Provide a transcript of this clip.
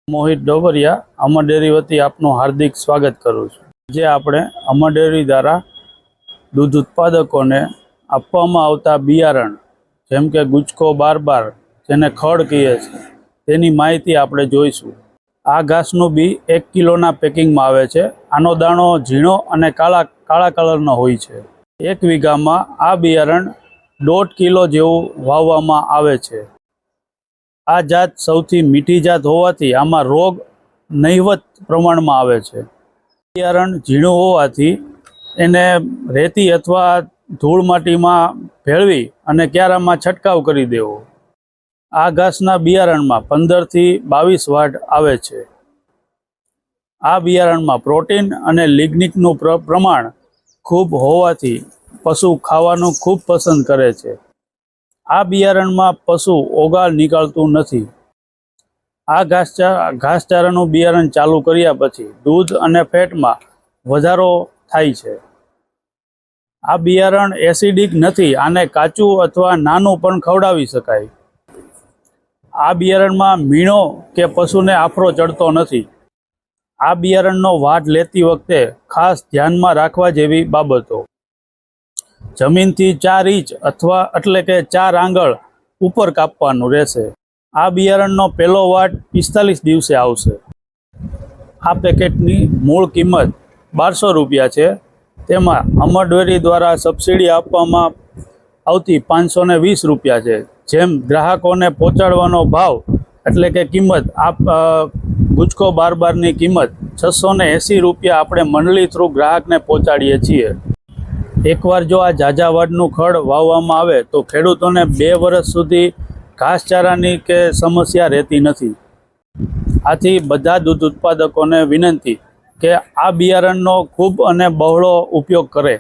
મોહિત ડોબરિયા અમર dairy વતી આપનું હાર્દિક સ્વાગત કરું છું। જે આપણે અમર ડેરી દ્વારા દૂધ ઉત્પાદકોને આપવામાં આવતા બિયારણ જેમ કે ગુજકો 12 જેને ખડ કહીએ છે તેની માહિતી આપણે જોઈશું। આ ઘાસનું બી 1 કિલોના પેકિંગમાં આવે છે। આનો દાણો ઝીણો અને કાળા કલરનો હોય છે। 1 વીઘામાં આ બિયારણ 1.5 કિલો જેવું વાવવામાં આવે છે। આ જાત સૌથી મીઠી જાત હોવાથી આમાં રોગ નહિવત પ્રમાણમાં આવે છે। બિયારણ ઝીણું હોવાથી એને રેતી અથવા ધૂળ માટીમાં ભેળવી અને ક્યારામાં છંટકાવ કરી દેવો। આ ઘાસના બિયારણમાં 15 થી 22 વાઢ આવે છે। આ બિયારણમાં પ્રોટીન અને લિગ્નિનનું પ્રમાણ ખૂબ હોવાથી પશુ ખાવાનું ખૂબ પસંદ કરે છે। આ બિયારણમાં પશુ ઓગાળ નીકળતું નથી। આ ઘાસચારાનું બિયારણ ચાલુ કર્યા પછી દૂધ અને ફેટમાં વધારો થાય છે। આ બિયારણ એસિડિક નથી। આને કાચું અથવા નાનું પણ ખવડાવી શકાય। આ બિયારણમાં મીણો કે પશુને આફરો ચડતો નથી। આ બિયારણનો વાઢ લેતી વખતે ખાસ ધ્યાનમાં રાખવા જેવી બાબતો: જમીનથી 4 ઇંચ અથવા એટલે કે 4 આંગળ ઉપર કાપવાનું રહેશે। આ બિયારણનો પહેલો વાઢ 45 દિવસે આવશે। આ પેકેટની મૂળ કિંમત 1200 રૂપિયા છે। તેમાં અમર ડેરી દ્વારા સબસિડી આપવામાં આવતી 520 રૂપિયા છે। જેમ ગ્રાહકોને પહોંચાડવાનો ભાવ એટલે કે કિંમત ગુજકો 12ની કિંમત 680 રૂપિયા આપણે મંડળી થ્રુ ગ્રાહકને પહોંચાડીએ છીએ। એકવાર જો આ ઝાઝા વાઢનું ખડ વાવવામાં આવે તો ખેડૂતોને 2 વર્ષ સુધી ઘાસચારાની કે સમસ્યા રહેતી નથી। આથી બધા દૂધ ઉત્પાદકોને વિનંતી કે આ બિયારણનો ખૂબ અને બહોળો ઉપયોગ કરે।